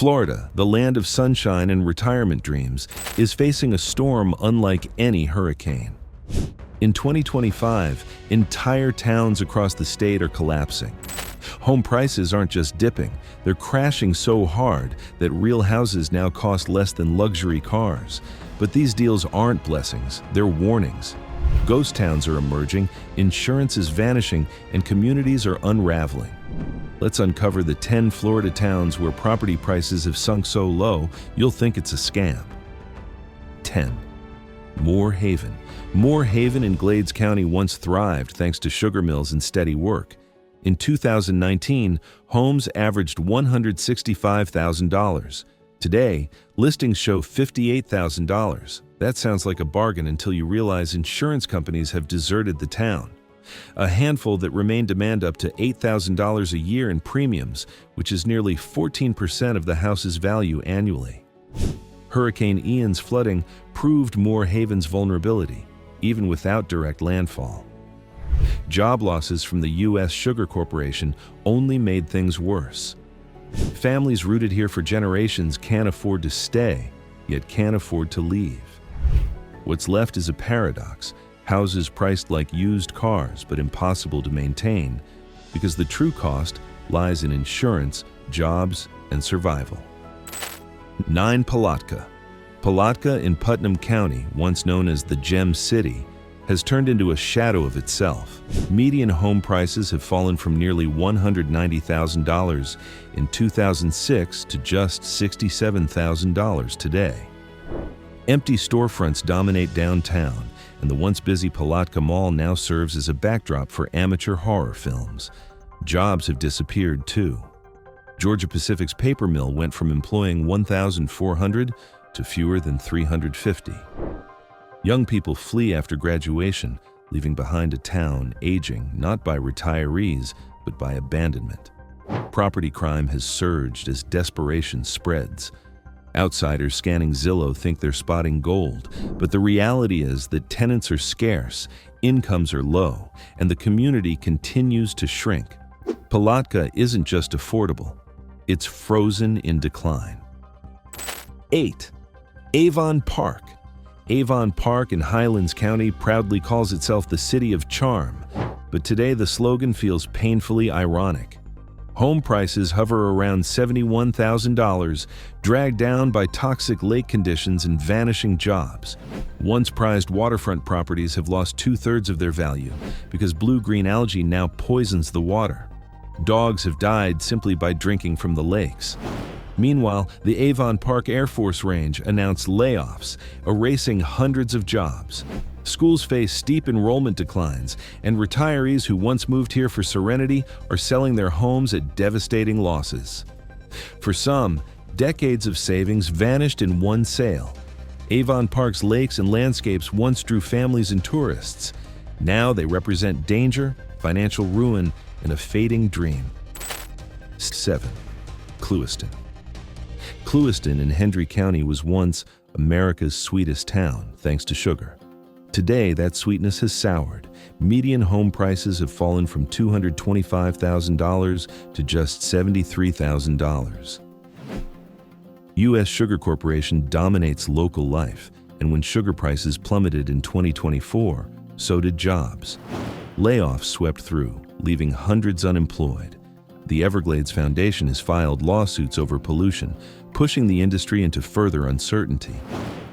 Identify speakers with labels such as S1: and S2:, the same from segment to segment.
S1: Florida, the land of sunshine and retirement dreams, is facing a storm unlike any hurricane. In 2025, entire towns across the state are collapsing. Home prices aren't just dipping, they're crashing so hard that real houses now cost less than luxury cars. But these deals aren't blessings, they're warnings. Ghost towns are emerging, insurance is vanishing, and communities are unraveling. Let's uncover the 10 Florida towns where property prices have sunk so low, you'll think it's a scam. 10. Moore Haven. Moore Haven in Glades County once thrived thanks to sugar mills and steady work. In 2019, homes averaged $165,000. Today, listings show $58,000. That sounds like a bargain until you realize insurance companies have deserted the town. A handful that remain demand up to $8,000 a year in premiums, which is nearly 14% of the house's value annually. Hurricane Ian's flooding proved Moore Haven's vulnerability, even without direct landfall. Job losses from the U.S. Sugar Corporation only made things worse. Families rooted here for generations can't afford to stay, yet can't afford to leave. What's left is a paradox, houses priced like used cars but impossible to maintain, because the true cost lies in insurance, jobs, and survival. 9. Palatka. Palatka in Putnam County, once known as the Gem City, has turned into a shadow of itself. Median home prices have fallen from nearly $190,000 in 2006 to just $67,000 today. Empty storefronts dominate downtown, and the once busy Palatka Mall now serves as a backdrop for amateur horror films. Jobs have disappeared too. Georgia Pacific's paper mill went from employing 1,400 to fewer than 350. Young people flee after graduation, leaving behind a town aging not by retirees, but by abandonment. Property crime has surged as desperation spreads. Outsiders scanning Zillow think they're spotting gold, but the reality is that tenants are scarce, incomes are low, and the community continues to shrink. Palatka isn't just affordable, it's frozen in decline. 8. Avon Park. Avon Park in Highlands County proudly calls itself the City of Charm, but today the slogan feels painfully ironic. Home prices hover around $71,000, dragged down by toxic lake conditions and vanishing jobs. Once prized waterfront properties have lost 2/3 of their value because blue-green algae now poisons the water. Dogs have died simply by drinking from the lakes. Meanwhile, the Avon Park Air Force Range announced layoffs, erasing hundreds of jobs. Schools face steep enrollment declines, and retirees who once moved here for serenity are selling their homes at devastating losses. For some, decades of savings vanished in one sale. Avon Park's lakes and landscapes once drew families and tourists. Now they represent danger, financial ruin, and a fading dream. 7. Clewiston. Clewiston in Hendry County was once America's sweetest town, thanks to sugar. Today, that sweetness has soured. Median home prices have fallen from $225,000 to just $73,000. U.S. Sugar Corporation dominates local life, and when sugar prices plummeted in 2024, so did jobs. Layoffs swept through, leaving hundreds unemployed. The Everglades Foundation has filed lawsuits over pollution, pushing the industry into further uncertainty.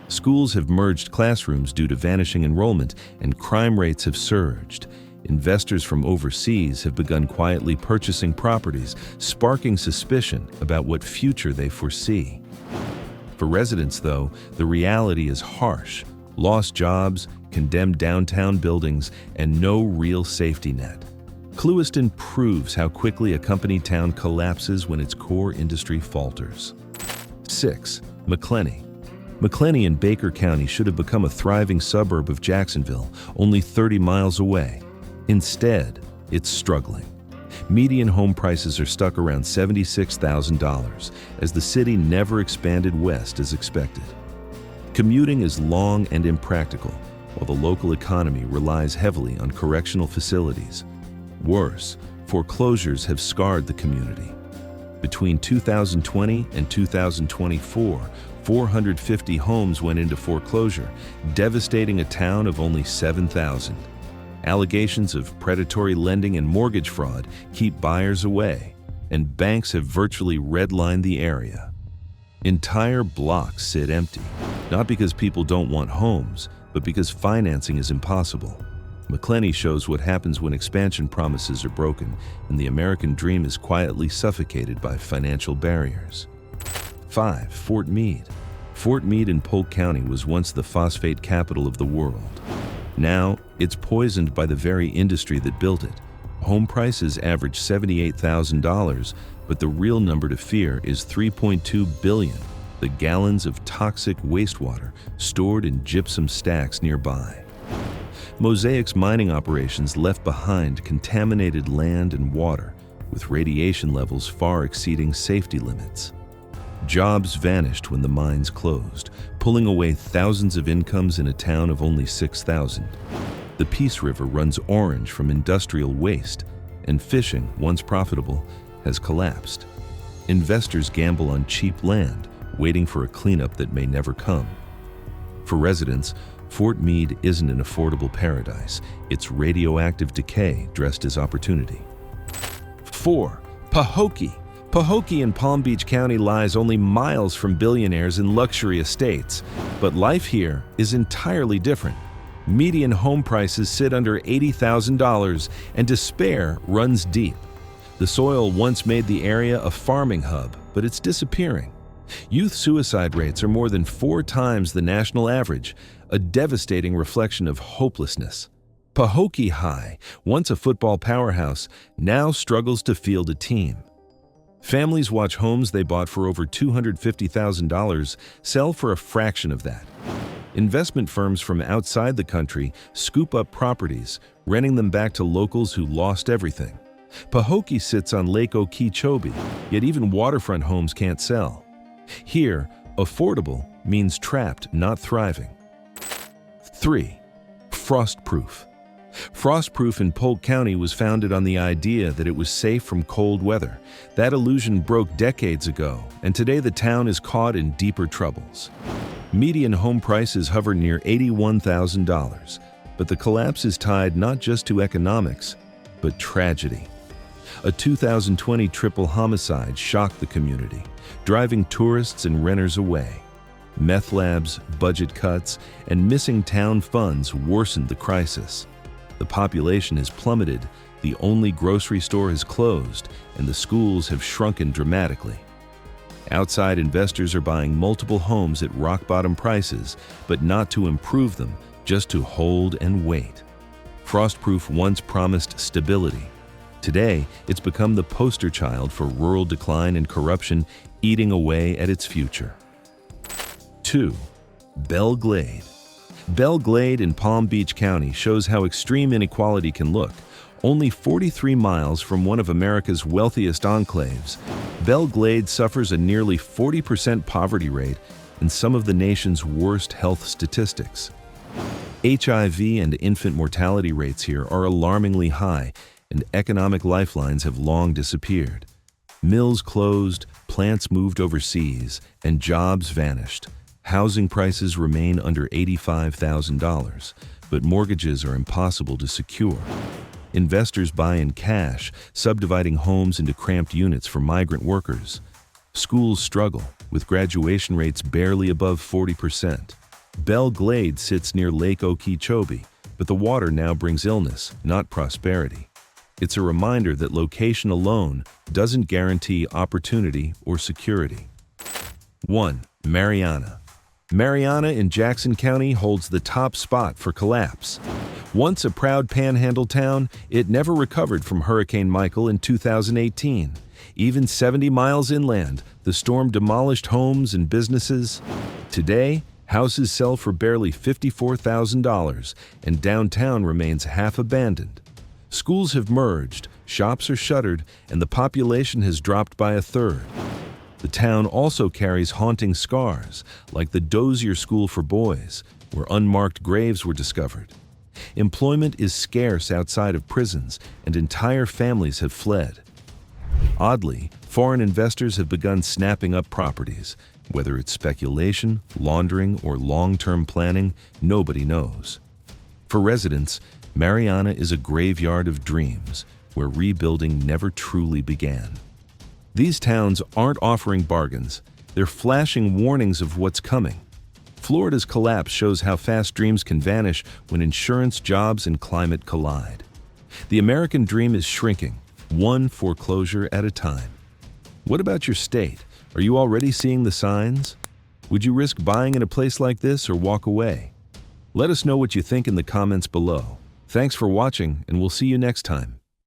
S1: Schools have merged classrooms due to vanishing enrollment, and crime rates have surged. Investors from overseas have begun quietly purchasing properties, sparking suspicion about what future they foresee. For residents, though, the reality is harsh. Lost jobs, condemned downtown buildings, and no real safety net. Clewiston proves how quickly a company town collapses when its core industry falters. 6. McClenny. McClenny in Baker County should have become a thriving suburb of Jacksonville, only 30 miles away. Instead, it's struggling. Median home prices are stuck around $76,000, as the city never expanded west as expected. Commuting is long and impractical, while the local economy relies heavily on correctional facilities. Worse, foreclosures have scarred the community. Between 2020 and 2024, 450 homes went into foreclosure, devastating a town of only 7,000. Allegations of predatory lending and mortgage fraud keep buyers away, and banks have virtually redlined the area. Entire blocks sit empty, not because people don't want homes, but because financing is impossible. McClenny shows what happens when expansion promises are broken and the American dream is quietly suffocated by financial barriers. 5. Fort Meade. Fort Meade in Polk County was once the phosphate capital of the world. Now, it's poisoned by the very industry that built it. Home prices average $78,000, but the real number to fear is 3.2 billion, the gallons of toxic wastewater stored in gypsum stacks nearby. Mosaic's mining operations left behind contaminated land and water, with radiation levels far exceeding safety limits. Jobs vanished when the mines closed, pulling away thousands of incomes in a town of only 6,000. The Peace River runs orange from industrial waste, and fishing, once profitable, has collapsed. Investors gamble on cheap land, waiting for a cleanup that may never come. For residents, Fort Meade isn't an affordable paradise. It's radioactive decay dressed as opportunity. 4. Pahokee. Pahokee in Palm Beach County lies only miles from billionaires and luxury estates, but life here is entirely different. Median home prices sit under $80,000, and despair runs deep. The soil once made the area a farming hub, but it's disappearing. Youth suicide rates are more than 4 times the national average, a devastating reflection of hopelessness. Pahokee High, once a football powerhouse, now struggles to field a team. Families watch homes they bought for over $250,000 sell for a fraction of that. Investment firms from outside the country scoop up properties, renting them back to locals who lost everything. Pahokee sits on Lake Okeechobee, yet even waterfront homes can't sell. Here, affordable means trapped, not thriving. 3. Frostproof. Frostproof in Polk County was founded on the idea that it was safe from cold weather. That illusion broke decades ago, and today the town is caught in deeper troubles. Median home prices hover near $81,000, but the collapse is tied not just to economics, but tragedy. A 2020 triple homicide shocked the community, driving tourists and renters away. Meth labs, budget cuts, and missing town funds worsened the crisis. The population has plummeted, the only grocery store has closed, and the schools have shrunken dramatically. Outside investors are buying multiple homes at rock-bottom prices, but not to improve them, just to hold and wait. Frostproof once promised stability. Today, it's become the poster child for rural decline and corruption, eating away at its future. 2. Belle Glade. Belle Glade in Palm Beach County shows how extreme inequality can look. Only 43 miles from one of America's wealthiest enclaves, Belle Glade suffers a nearly 40% poverty rate and some of the nation's worst health statistics. HIV and infant mortality rates here are alarmingly high, and economic lifelines have long disappeared. Mills closed, plants moved overseas, and jobs vanished. Housing prices remain under $85,000, but mortgages are impossible to secure. Investors buy in cash, subdividing homes into cramped units for migrant workers. Schools struggle, with graduation rates barely above 40%. Belle Glade sits near Lake Okeechobee, but the water now brings illness, not prosperity. It's a reminder that location alone doesn't guarantee opportunity or security. 1. Mariana. Mariana in Jackson County holds the top spot for collapse. Once a proud panhandle town, it never recovered from Hurricane Michael in 2018. Even 70 miles inland, the storm demolished homes and businesses. Today, houses sell for barely $54,000, and downtown remains half abandoned. Schools have merged, shops are shuttered, and the population has dropped by a third. The town also carries haunting scars, like the Dozier School for Boys, where unmarked graves were discovered. Employment is scarce outside of prisons, and entire families have fled. Oddly, foreign investors have begun snapping up properties. Whether it's speculation, laundering, or long-term planning, nobody knows. For residents, Mariana is a graveyard of dreams, where rebuilding never truly began. These towns aren't offering bargains, they're flashing warnings of what's coming. Florida's collapse shows how fast dreams can vanish when insurance, jobs, and climate collide. The American dream is shrinking, one foreclosure at a time. What about your state? Are you already seeing the signs? Would you risk buying in a place like this or walk away? Let us know what you think in the comments below. Thanks for watching, and we'll see you next time.